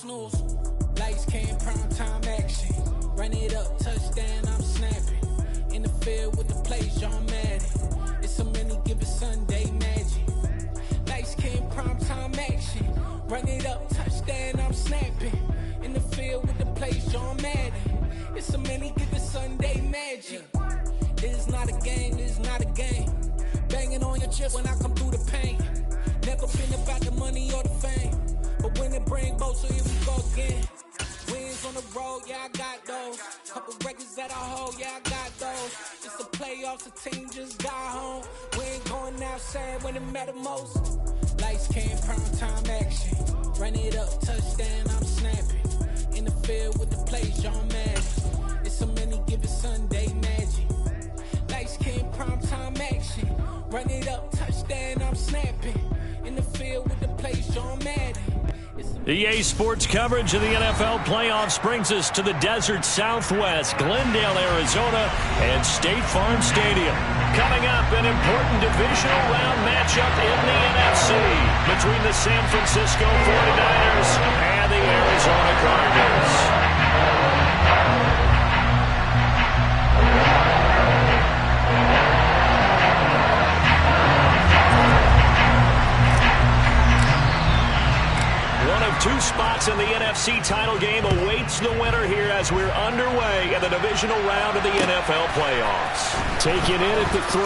snooze. Lights came, prime time action. Run it up, touchdown, I'm snapping. In the field with the plays, John Madden. It's a many given Sunday magic. Lights came, prime time action. Run it up, touchdown, I'm snapping. In the field with the plays, John Madden. It's a many given Sunday magic. This is not a game, this is not a game. Banging on your chip when I come through the pain. Never been about the money or the fame. But when it bring both, so here we go again. Wins on the road, yeah, I got those. Couple records that I hold, yeah, I got those. It's the playoffs, the team just got home. We ain't going outside when it matter most. Lights came, prime time action. Run it up, touchdown, I'm snapping. In the field with the plays, John Madden. It's a many given Sunday magic. Lights came, prime time action. Run it up, touchdown, I'm snapping. In the field with the plays, John Madden. EA Sports coverage of the NFL playoffs brings us to the desert Southwest, Glendale, Arizona, and State Farm Stadium. Coming up, an important divisional round matchup in the NFC between the San Francisco 49ers and the Arizona Cardinals. Two spots in the NFC title game awaits the winner here as we're underway in the divisional round of the NFL playoffs. Taken in at the 3.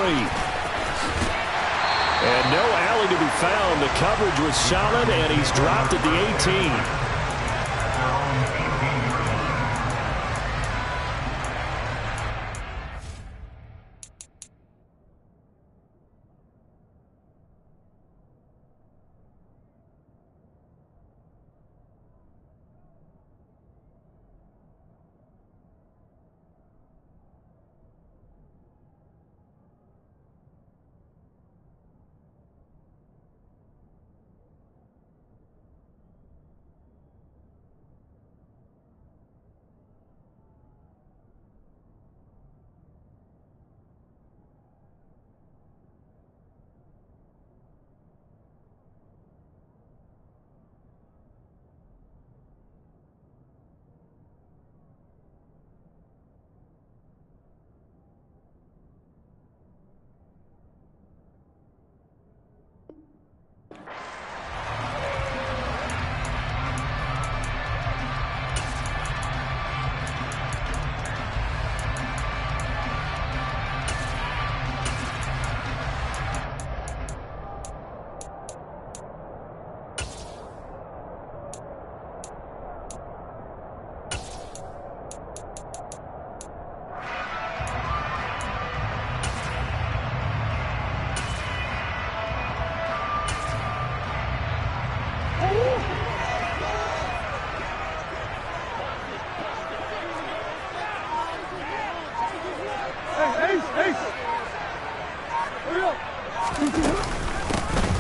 And no alley to be found. The coverage was solid, and he's dropped at the 18.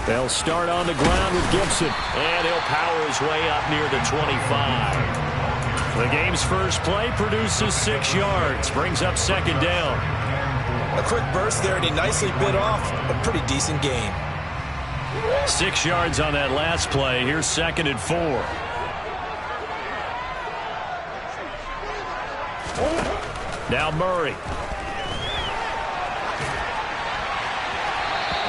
They'll start on the ground with Gibson, and he'll power his way up near the 25. The game's first play produces 6 yards, brings up second down. A quick burst there, and he nicely bit off a pretty decent game. 6 yards on that last play. Here's second and 4. Now Murray.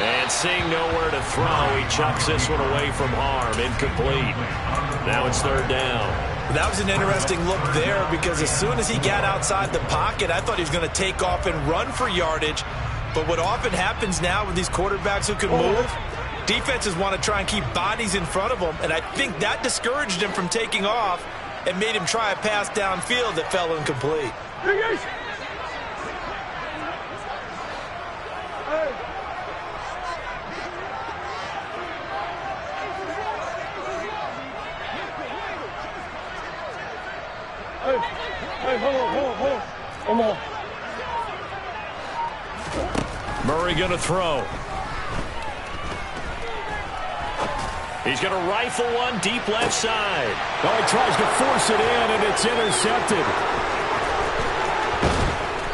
And seeing nowhere to throw, he chucks this one away from harm. Incomplete. Now it's third down. That was an interesting look there because as soon as he got outside the pocket, I thought he was going to take off and run for yardage. But what often happens now with these quarterbacks who can move, defenses want to try and keep bodies in front of them. And I think that discouraged him from taking off and made him try a pass downfield that fell incomplete. Murray going to throw. He's going to rifle one deep left side. Oh, he tries to force it in, and it's intercepted.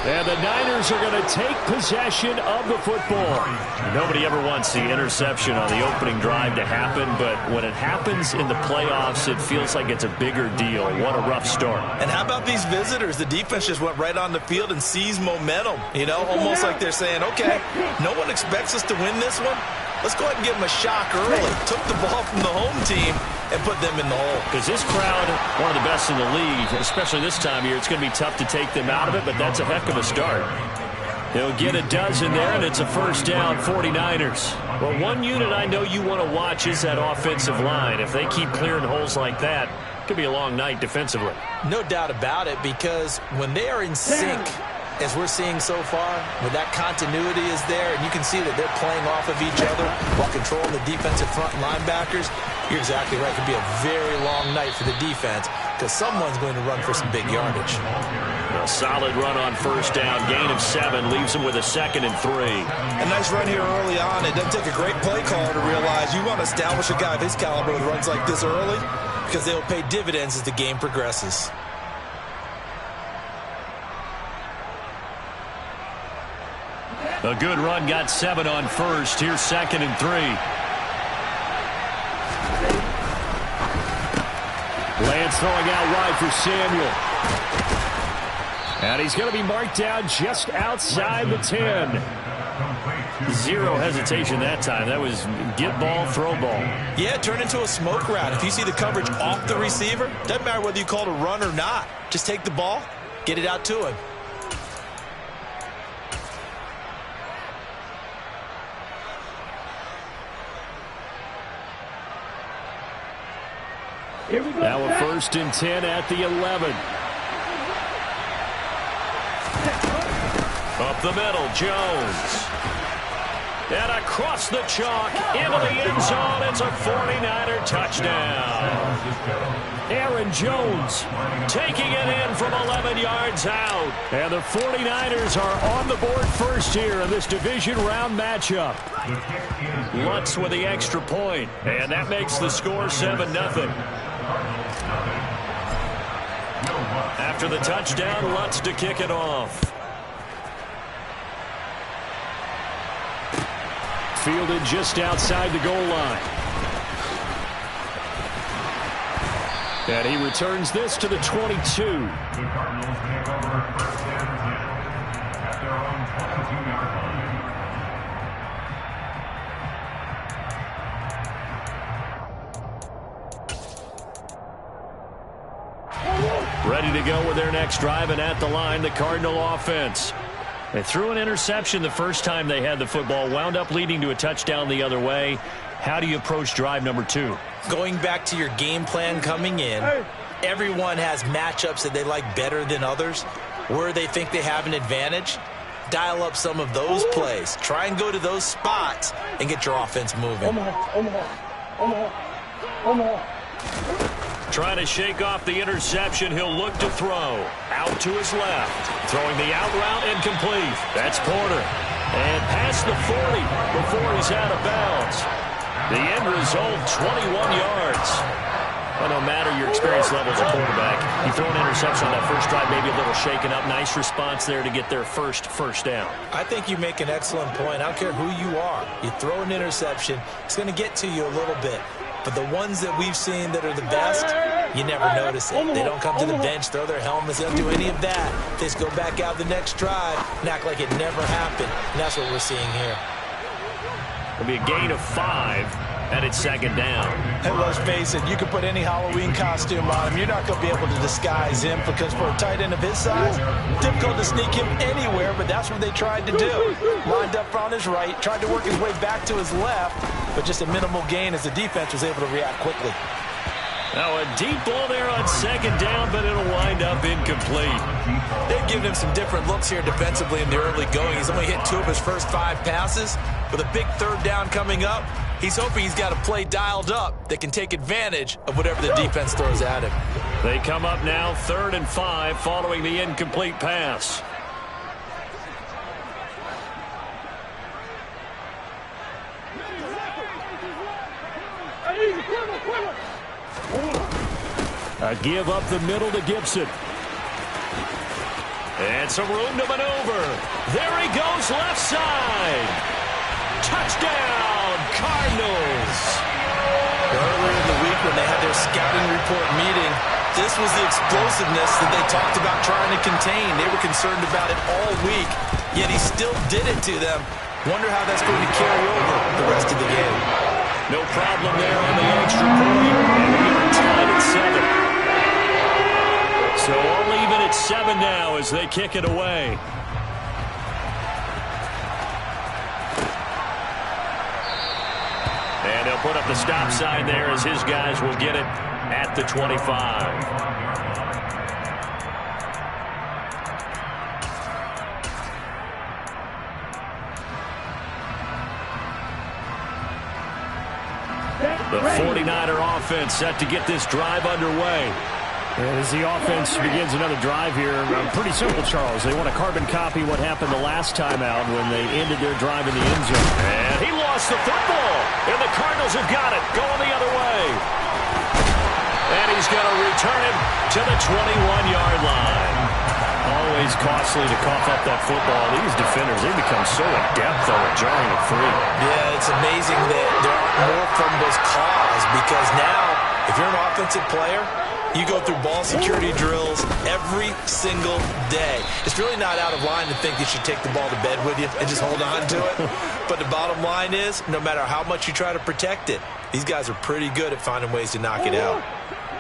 And the Niners are going to take possession of the football. Nobody ever wants the interception on the opening drive to happen, but when it happens in the playoffs, it feels like it's a bigger deal. What a rough start. And how about these visitors? The defense just went right on the field and seized momentum. You know, almost like they're saying, okay, no one expects us to win this one. Let's go ahead and give them a shock early. Took the ball from the home team and put them in the hole. Because this crowd, one of the best in the league, especially this time of year, it's going to be tough to take them out of it, but that's a heck of a start. They'll get a dozen there, and it's a first down, 49ers. Well, one unit I know you want to watch is that offensive line. If they keep clearing holes like that, it could be a long night defensively. No doubt about it, because when they are in sync, as we're seeing so far, when that continuity is there, and you can see that they're playing off of each other while controlling the defensive front linebackers, you're exactly right. It could be a very long night for the defense because someone's going to run for some big yardage. A solid run on first down. Gain of 7 leaves them with a 2nd and 3. A nice run here early on. It doesn't take a great play caller to realize you want to establish a guy of his caliber with runs like this early because they'll pay dividends as the game progresses. A good run, got 7 on first. Here's 2nd and 3. Lance throwing out wide for Samuel. And he's going to be marked down just outside the 10. Zero hesitation that time. That was get ball, throw ball. Yeah, it turned into a smoke route. If you see the coverage off the receiver, doesn't matter whether you call it a run or not. Just take the ball, get it out to him. Now a 1st and 10 at the 11. Up the middle, Jones. And across the chalk, into the end zone. It's a 49er touchdown. Aaron Jones taking it in from 11 yards out. And the 49ers are on the board first here in this division round matchup. Lutz with the extra point. And that makes the score 7-0. After the touchdown, Lutz to kick it off. Fielded just outside the goal line. And he returns this to the 22. The Cardinals take over first and 10 at their own 22-yard line. Ready to go with their next drive, and at the line, the Cardinal offense. They threw an interception the first time they had the football, wound up leading to a touchdown the other way. How do you approach drive number 2? Going back to your game plan coming in, everyone has matchups that they like better than others. Where they think they have an advantage, dial up some of those plays. Try and go to those spots and get your offense moving. Trying to shake off the interception. He'll look to throw. Out to his left. Throwing the out route, incomplete. That's Porter. And past the 40 before he's out of bounds. The end result, 21 yards. Well, no matter your experience level as a quarterback, you throw an interception on that first drive, maybe a little shaken up. Nice response there to get their first down. I think you make an excellent point. I don't care who you are. You throw an interception, it's going to get to you a little bit. But the ones that we've seen that are the best, you never notice it. They don't come to the bench, throw their helmets, they don't do any of that. They just go back out the next drive and act like it never happened. And that's what we're seeing here. It'll be a gain of 5. And it's 2nd down. And let's face it, you can put any Halloween costume on him. You're not going to be able to disguise him because for a tight end of his size, difficult to sneak him anywhere, but that's what they tried to do. Lined up on his right, tried to work his way back to his left, but just a minimal gain as the defense was able to react quickly. Now a deep ball there on 2nd down, but it'll wind up incomplete. They've given him some different looks here defensively in the early going. He's only hit 2 of his first 5 passes. With a big 3rd down coming up, he's hoping he's got a play dialed up that can take advantage of whatever the defense throws at him. They come up now 3rd and 5 following the incomplete pass. A give up the middle to Gibson. And some room to maneuver. There he goes, left side. Touchdown, Cardinals. Earlier in the week when they had their scouting report meeting, this was the explosiveness that they talked about trying to contain. They were concerned about it all week, yet he still did it to them. Wonder how that's going to carry over the rest of the game. No problem there on the extra point. And we are tied at 7. So all even at 7 now as they kick it away. And they'll put up the stop sign there as his guys will get it at the 25. The 49er offense set to get this drive underway. As the offense begins another drive here, pretty simple, Charles. They want to carbon copy what happened the last time out when they ended their drive in the end zone. And he lost the football, and the Cardinals have got it, going the other way. And he's going to return it to the 21-yard line. Always costly to cough up that football. These defenders, they become so adept, though, at jarring it free. Yeah, it's amazing that there aren't more fumbles caused because now, if you're an offensive player, you go through ball security drills every single day. It's really not out of line to think you should take the ball to bed with you and just hold on to it. But the bottom line is, no matter how much you try to protect it, these guys are pretty good at finding ways to knock it out.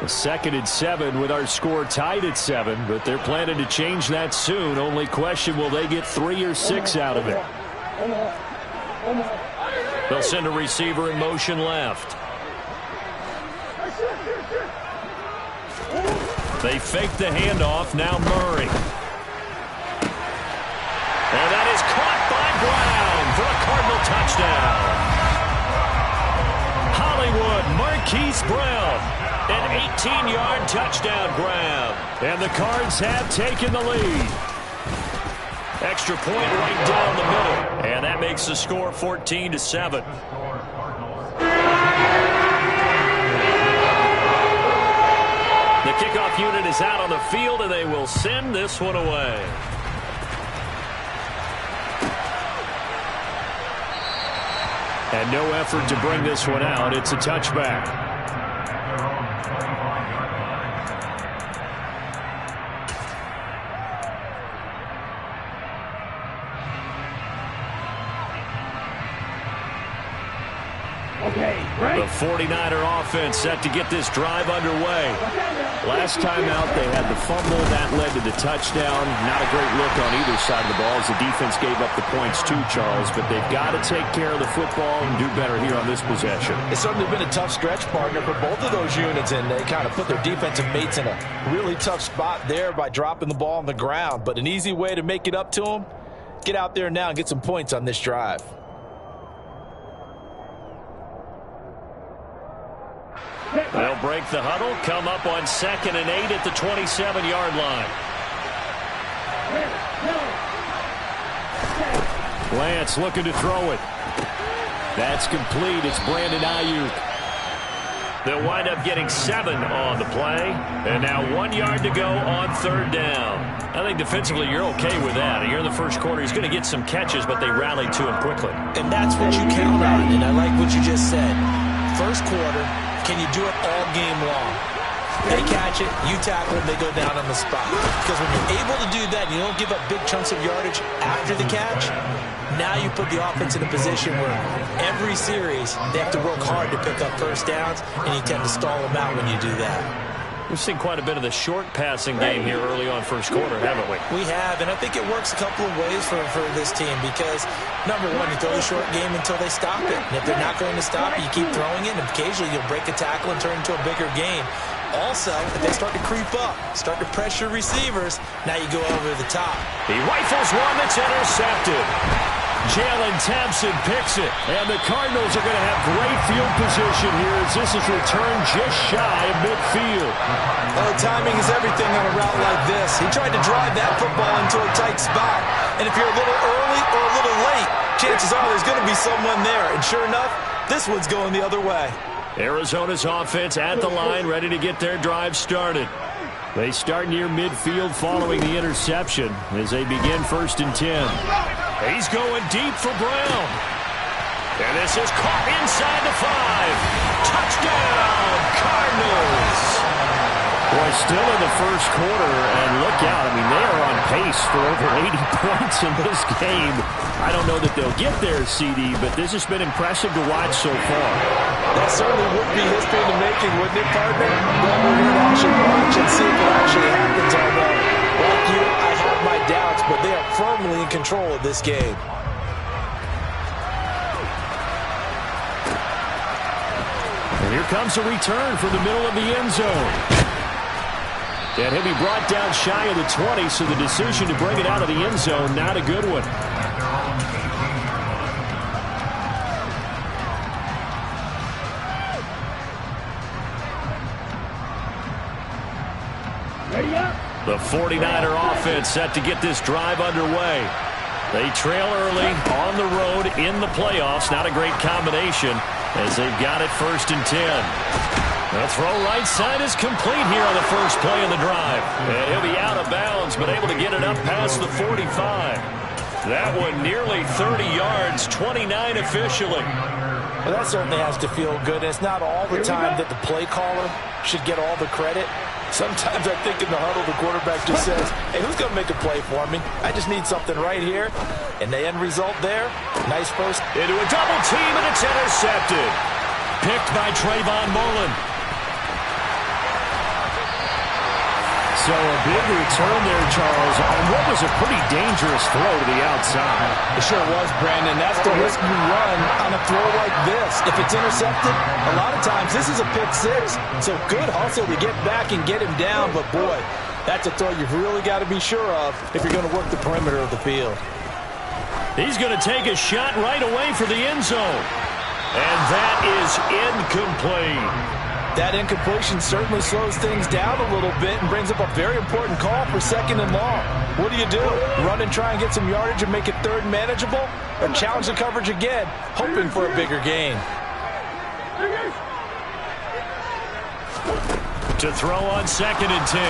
A 2nd and 7 with our score tied at 7, but they're planning to change that soon. Only question, will they get 3 or 6 out of it? They'll send a receiver in motion left. They fake the handoff. Now Murray. And that is caught by Brown for a Cardinal touchdown. Hollywood Marquise Brown. An 18-yard touchdown grab. And the Cards have taken the lead. Extra point right down the middle. And that makes the score 14-7. The kickoff unit is out on the field, and they will send this one away. And no effort to bring this one out. It's a touchback. The 49er offense set to get this drive underway. Last time out, they had the fumble. That led to the touchdown. Not a great look on either side of the ball as the defense gave up the points too, Charles. But they've got to take care of the football and do better here on this possession. It's certainly been a tough stretch, partner, for both of those units, and they kind of put their defensive mates in a really tough spot there by dropping the ball on the ground. But an easy way to make it up to them, get out there now and get some points on this drive. They'll break the huddle, come up on 2nd and 8 at the 27-yard line. Lance looking to throw it. That's complete. It's Brandon Ayuk. They'll wind up getting 7 on the play. And now 1 yard to go on 3rd down. I think defensively you're okay with that. Here in the first quarter, he's going to get some catches, but they rallied to him quickly. And that's what you count on, and I like what you just said. First quarter, can you do it all game long? They catch it, you tackle them, they go down on the spot. Because when you're able to do that, you don't give up big chunks of yardage after the catch, now you put the offense in a position where every series they have to work hard to pick up first downs, and you tend to stall them out when you do that. We've seen quite a bit of the short passing game here early on first quarter, haven't we? We have, and I think it works a couple of ways for this team because, number one, you throw the short game until they stop it. And if they're not going to stop it, you keep throwing it, and occasionally you'll break a tackle and turn it into a bigger game. Also, if they start to creep up, start to pressure receivers, now you go over the top. He rifles one that's intercepted. Jalen Thompson picks it, and the Cardinals are going to have great field position here as this is returned just shy of midfield. Oh, timing is everything on a route like this. He tried to drive that football into a tight spot, and if you're a little early or a little late, chances are there's going to be someone there, and sure enough, this one's going the other way. Arizona's offense at the line, ready to get their drive started. They start near midfield following the interception as they begin 1st and 10. He's going deep for Brown. And this is caught inside the 5. Touchdown, Cardinals. Boy, still in the first quarter, and look out. I mean, they are on pace for over 80 points in this game. I don't know that they'll get there, CD, but this has been impressive to watch so far. That certainly would be history in the making, wouldn't it, partner? But we're here to actually watch and see if it actually happens. Although, like you, I have my doubts, but they are firmly in control of this game. And here comes a return from the middle of the end zone. And he'll be brought down shy of the 20, so the decision to bring it out of the end zone, not a good one. The 49er offense set to get this drive underway. They trail early on the road in the playoffs. Not a great combination as they've got it 1st and 10. The throw right side is complete here on the first play of the drive. And he'll be out of bounds, but able to get it up past the 45. That one nearly 30 yards, 29 officially. Well, that certainly has to feel good. It's not all the time that the play caller should get all the credit. Sometimes I think in the huddle, the quarterback just says, hey, who's going to make a play for me? I just need something right here. And the end result there, nice first. Into a double team, and it's intercepted. Picked by Trayvon Mullen. So a big return there, Charles, on what was a pretty dangerous throw to the outside. It sure was, Brandon. That's the risk you run on a throw like this. If it's intercepted, a lot of times this is a pick 6. So good hustle to get back and get him down. But, boy, that's a throw you've really got to be sure of if you're going to work the perimeter of the field. He's going to take a shot right away for the end zone. And that is incomplete. That incompletion certainly slows things down a little bit and brings up a very important call for 2nd and long. What do? Run and try and get some yardage and make it 3rd manageable? Or challenge the coverage again, hoping for a bigger gain? To throw on 2nd and 10.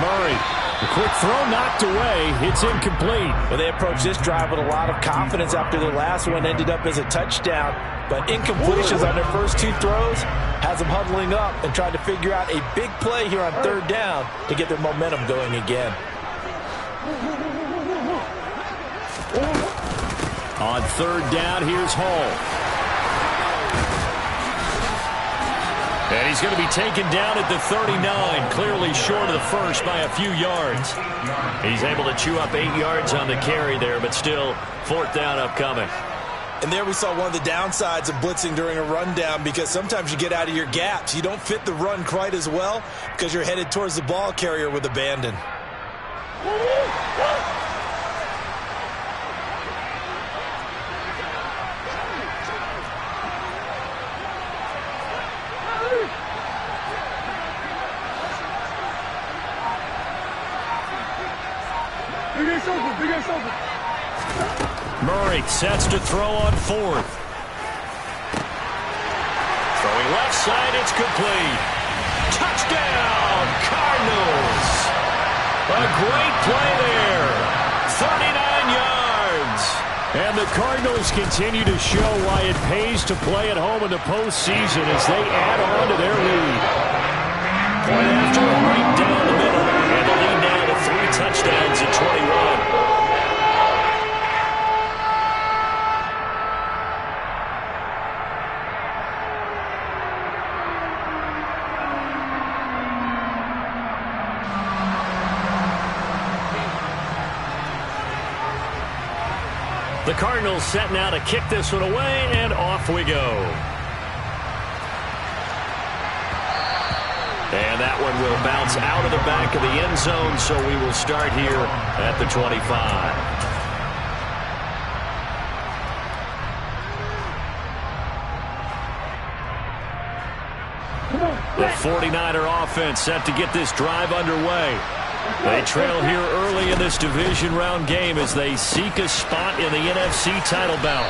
Murray. The quick throw knocked away. It's incomplete. Well, they approached this drive with a lot of confidence after their last one ended up as a touchdown. But incompletions on their first 2 throws has them huddling up and trying to figure out a big play here on 3rd down to get their momentum going again. On 3rd down, here's Hall. And he's going to be taken down at the 39, clearly short of the first by a few yards. He's able to chew up 8 yards on the carry there, but still 4th down upcoming. And there we saw one of the downsides of blitzing during a rundown, because sometimes you get out of your gaps. You don't fit the run quite as well because you're headed towards the ball carrier with abandon. Murray sets to throw on 4th. Throwing left side, it's complete. Touchdown, Cardinals. A great play there. 39 yards. And the Cardinals continue to show why it pays to play at home in the postseason as they add on to their lead. Point after right down the middle. And the lead now to 3 touchdowns at 21. The Cardinals set now to kick this one away, and off we go. And that one will bounce out of the back of the end zone, so we will start here at the 25. The 49er offense set to get this drive underway. They trail here early in this division round game as they seek a spot in the NFC title bout.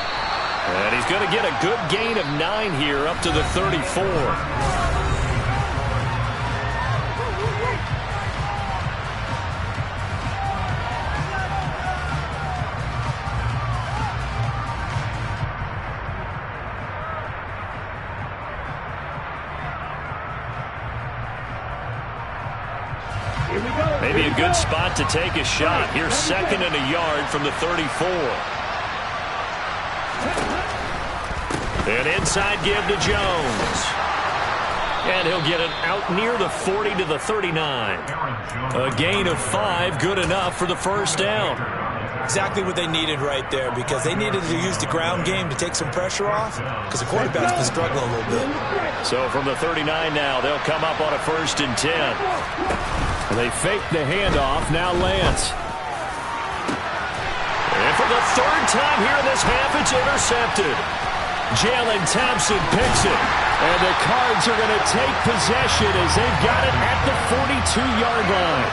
And he's going to get a good gain of 9 here up to the 34. a good spot to take a shot. Here's 2nd and a yard from the 34. An inside give to Jones. And he'll get it out near the 40 to the 39. A gain of 5, good enough for the first down. Exactly what they needed right there, because they needed to use the ground game to take some pressure off, because the quarterback's been struggling a little bit. So from the 39 now, they'll come up on a 1st and 10. And they fake the handoff. Now Lance. And for the 3rd time here in this half, it's intercepted. Jalen Thompson picks it. And the Cards are going to take possession as they've got it at the 42-yard line.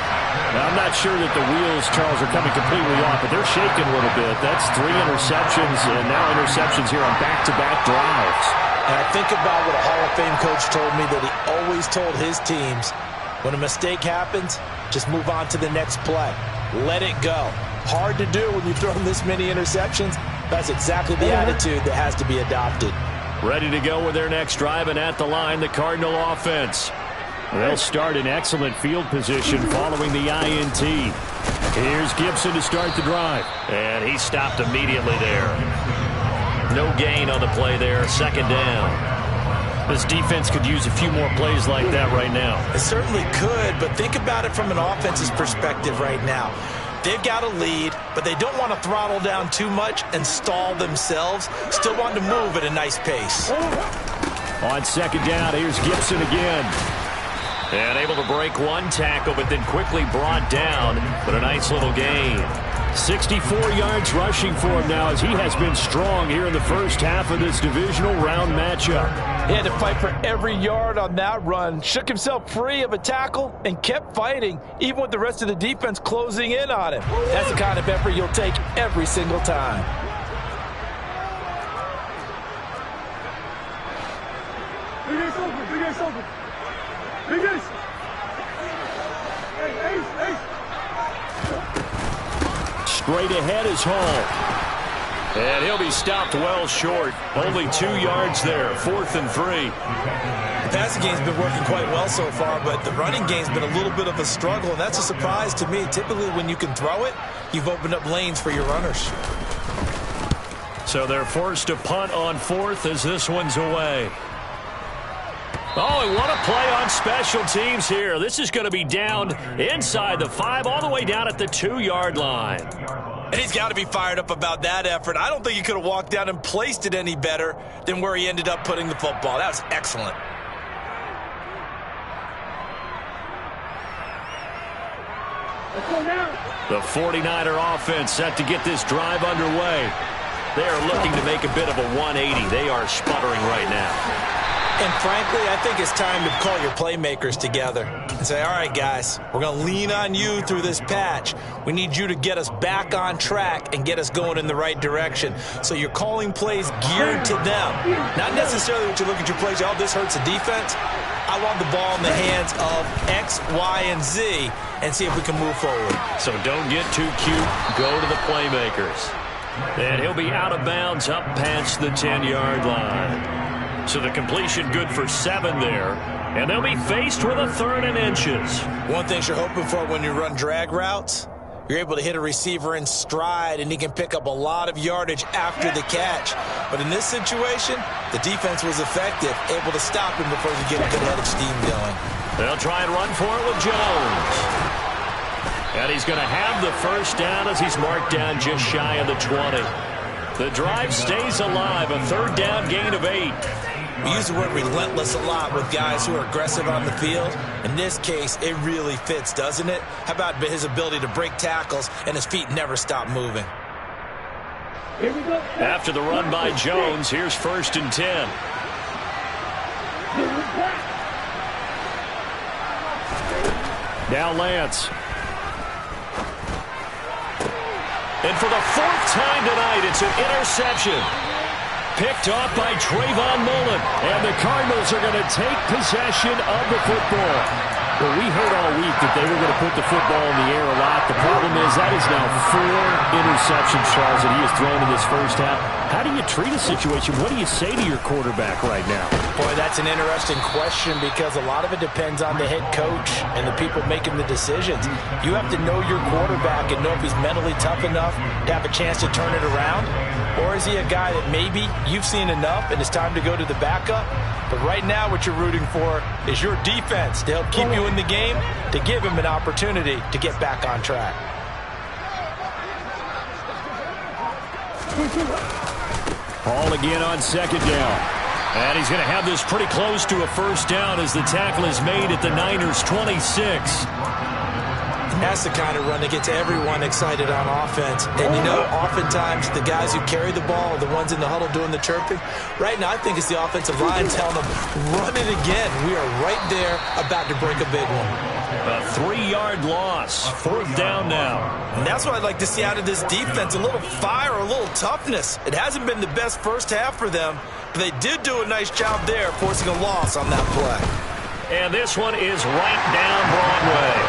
Now, I'm not sure that the wheels, Charles, are coming completely off, but they're shaking a little bit. That's 3 interceptions, and now interceptions here on back-to-back drives. And I think about what a Hall of Fame coach told me, that he always told his teams, when a mistake happens, just move on to the next play. Let it go. Hard to do when you've thrown this many interceptions. That's exactly the attitude that has to be adopted. Ready to go with their next drive, and at the line, the Cardinal offense. They'll start in excellent field position following the INT. Here's Gibson to start the drive. And he stopped immediately there. No gain on the play there, 2nd down. This defense could use a few more plays like that right now. It certainly could, but think about it from an offense's perspective right now. They've got a lead, but they don't want to throttle down too much and stall themselves. Still want to move at a nice pace. On 2nd down, here's Gibson again. And able to break one tackle, but then quickly brought down. But a nice little gain. 64 yards rushing for him now, as he has been strong here in the first half of this divisional round matchup. He had to fight for every yard on that run. Shook himself free of a tackle and kept fighting, even with the rest of the defense closing in on him. That's the kind of effort you'll take every single time. Big Ace open, Big Ace open. Big Ace. Hey, Ace, Ace. Straight ahead is Hall. And he'll be stopped well short. Only 2 yards there. 4th and 3. The passing game's been working quite well so far, but the running game's been a little bit of a struggle, and that's a surprise to me. Typically, when you can throw it, you've opened up lanes for your runners. So they're forced to punt on 4th as this one's away. Oh, and what a play on special teams here. This is going to be down inside the 5, all the way down at the 2-yard line. And he's got to be fired up about that effort. I don't think he could have walked down and placed it any better than where he ended up putting the football. That was excellent. The 49er offense set to get this drive underway. They are looking to make a bit of a 180. They are sputtering right now. And frankly, I think it's time to call your playmakers together and say, all right, guys, we're going to lean on you through this patch. We need you to get us back on track and get us going in the right direction. So you're calling plays geared to them. Not necessarily what you look at your plays, oh, this hurts the defense. I want the ball in the hands of X, Y, and Z and see if we can move forward. So don't get too cute. Go to the playmakers. And he'll be out of bounds up past the 10-yard line. So the completion good for 7 there. And they'll be faced with a 3rd and inches. One thing you're hoping for when you run drag routes, you're able to hit a receiver in stride, and he can pick up a lot of yardage after the catch. But in this situation, the defense was effective, able to stop him before he get a good head of steam going. They'll try and run for it with Jones. And he's going to have the first down as he's marked down just shy of the 20. The drive stays alive, a 3rd down gain of 8. We use the word relentless a lot with guys who are aggressive on the field. In this case, it really fits, doesn't it? How about his ability to break tackles and his feet never stop moving? After the run by Jones, here's 1st and 10. Now Lance. And for the 4th time tonight, it's an interception. Picked off by Trayvon Mullen. And the Cardinals are going to take possession of the football. Well, we heard all week that they were going to put the football in the air a lot. The problem is that is now 4 interceptions, Charles, that he has thrown in this first half. How do you treat a situation? What do you say to your quarterback right now? Boy, that's an interesting question because a lot of it depends on the head coach and the people making the decisions. You have to know your quarterback and know if he's mentally tough enough to have a chance to turn it around. Or is he a guy that maybe you've seen enough and it's time to go to the backup? But right now what you're rooting for is your defense to help keep you in the game, to give him an opportunity to get back on track. Ball again on second down. And he's going to have this pretty close to a first down as the tackle is made at the Niners' 26. That's the kind of run that gets everyone excited on offense. And, you know, oftentimes the guys who carry the ball are the ones in the huddle doing the chirping. Right now, I think it's the offensive line telling them, run it again. We are right there about to break a big one. A 3-yard loss. Fourth down now. And that's what I'd like to see out of this defense, a little fire, a little toughness. It hasn't been the best first half for them, but they did do a nice job there forcing a loss on that play. And this one is right down Broadway.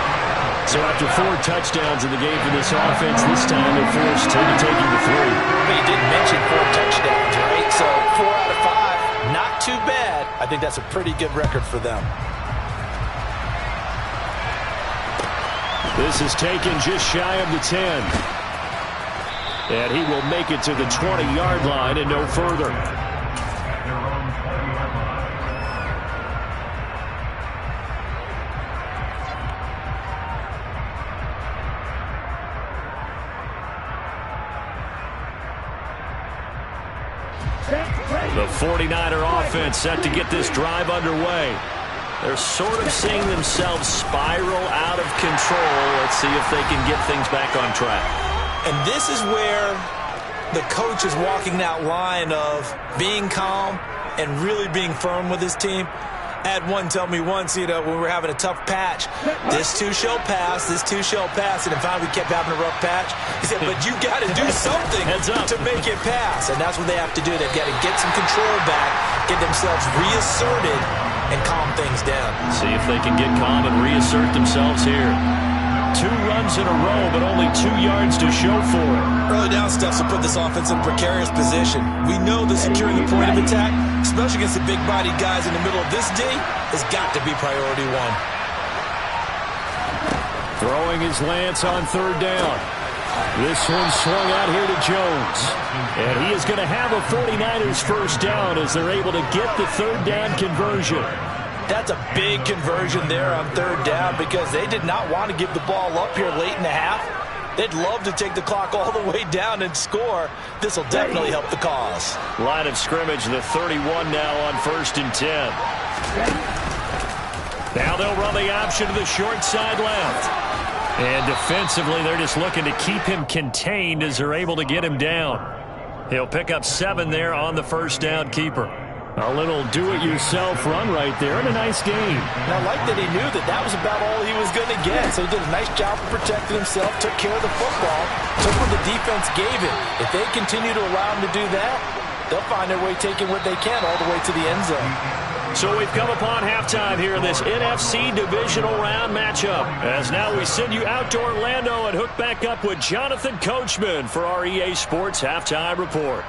So after 4 touchdowns in the game for this offense, this time they're forced to be taking the 3. But you didn't mention 4 touchdowns, right? So 4 out of 5, not too bad. I think that's a pretty good record for them. This is taken just shy of the 10. And he will make it to the 20-yard line and no further. The 49er offense set to get this drive underway. They're sort of seeing themselves spiral out of control. Let's see if they can get things back on track. And this is where the coach is walking that line of being calm and really being firm with his team. I had one tell me once, you know, when we were having a tough patch, this too shall pass, this too shall pass. And finally we kept having a rough patch. He said, but you got to do something to make it pass. And that's what they have to do. They've got to get some control back, get themselves reasserted, and calm things down. See if they can get calm and reassert themselves here. 2 runs in a row, but only 2 yards to show for it. Early down stuff to put this offense in a precarious position. We know that securing the point of attack, especially against the big-bodied guys in the middle of this D, has got to be priority 1. Throwing his lance on 3rd down. This one swung out here to Jones. And he is going to have a 49ers first down as they're able to get the 3rd down conversion. That's a big conversion there on 3rd down because they did not want to give the ball up here late in the half. They'd love to take the clock all the way down and score. This will definitely help the cause. Line of scrimmage, the 31 now on 1st and 10. Now they'll run the option to the short side left. And defensively, they're just looking to keep him contained as they're able to get him down. He'll pick up 7 there on the first down keeper. A little do-it-yourself run right there and a nice game. And I like that he knew that that was about all he was going to get. So he did a nice job of protecting himself, took care of the football, took what the defense gave him. If they continue to allow him to do that, they'll find their way taking what they can all the way to the end zone. So we've come upon halftime here in this NFC divisional round matchup. As now we send you out to Orlando and hook back up with Jonathan Coachman for our EA Sports Halftime Report.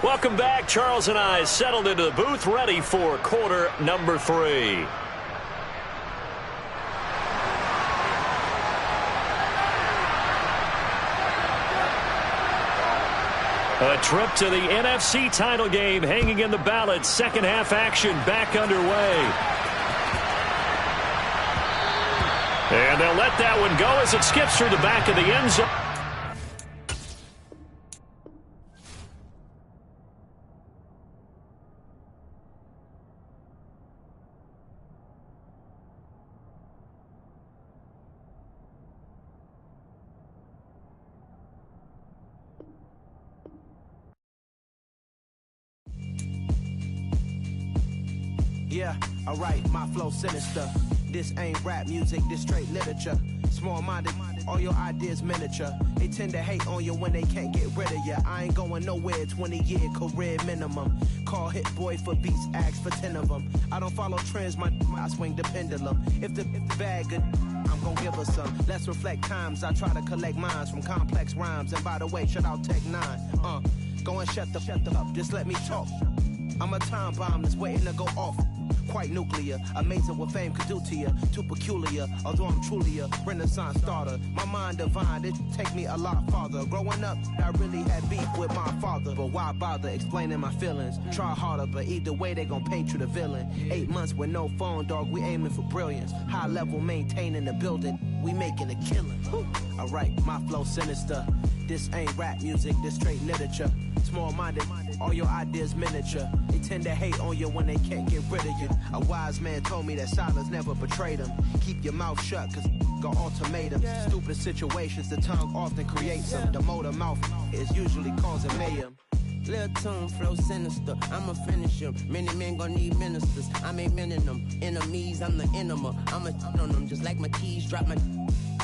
Welcome back. Charles and I settled into the booth ready for quarter number 3. A trip to the NFC title game hanging in the balance. Second half action back underway. And they'll let that one go as it skips through the back of the end zone. Yeah, alright, my flow sinister. This ain't rap music, this straight literature. Small-minded, all your ideas miniature. They tend to hate on you when they can't get rid of you. I ain't going nowhere, 20-year career minimum. Call Hit Boy for beats, ask for 10 of them. I don't follow trends, I swing the pendulum. If the bag good, I'm gon' give her some. Let's reflect times, I try to collect minds from complex rhymes. And by the way, shout out Tech 9. Go and shut the up, just let me talk. I'm a time bomb that's waiting to go off. Quite nuclear, amazing what fame could do to you. Too peculiar, although I'm truly a renaissance starter. My mind divine, it take me a lot farther. Growing up, I really had beef with my father. But why bother explaining my feelings? Try harder, but either way they gon' paint you the villain. 8 months with no phone, dog, we aiming for brilliance. High level maintaining the building, we making a killing. Alright, my flow sinister. This ain't rap music, this straight literature. Small-minded, all your ideas miniature. They tend to hate on you when they can't get rid of you. A wise man told me that silence never betrayed him. Keep your mouth shut, cause got ultimatums. Stupid situations, the tongue often creates them. The motor mouth is usually causing mayhem. Lil' tune, flow sinister, I'ma finish him. Many men gon' need ministers, I'm aiming them. Enemies, I'm the enema. I'ma on them just like my keys, drop my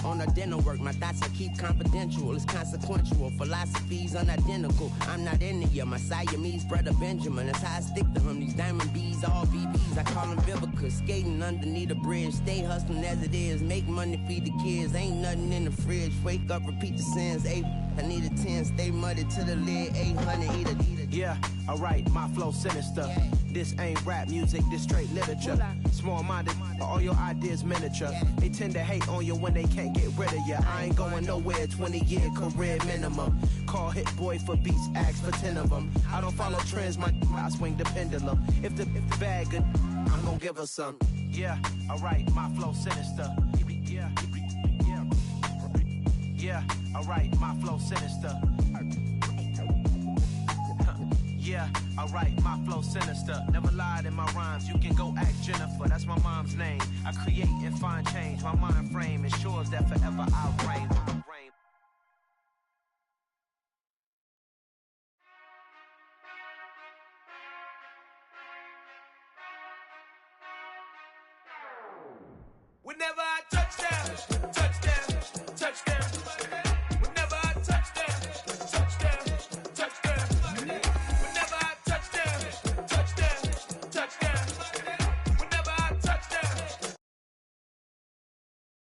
on the dinner work. My thoughts I keep confidential, it's consequential. Philosophies unidentical, I'm not in the year. My Siamese brother Benjamin, that's how I stick to him. These diamond bees, all BBs, I call them Vivica. Skating underneath the bridge, stay hustling as it is. Make money, feed the kids, ain't nothing in the fridge. Wake up, repeat the sins, I need a 10, stay muddy to the lid, 800, eat it. Yeah, alright, my flow sinister. This ain't rap music, this straight literature. Small-minded, all your ideas miniature. They tend to hate on you when they can't get rid of you. I ain't going nowhere, 20-year career minimum. Call Hit Boy for beats, ask for 10 of them. I don't follow trends, I swing the pendulum. If the bag good, I'm gon' give her some. Yeah, alright, my flow sinister. Yeah, alright, my flow sinister. Yeah, alright, my flow sinister. Never lied in my rhymes, you can go ask Jennifer, that's my mom's name. I create and find change, my mind frame ensures that forever I'll reign. Whenever I touch down, touch down, touch down.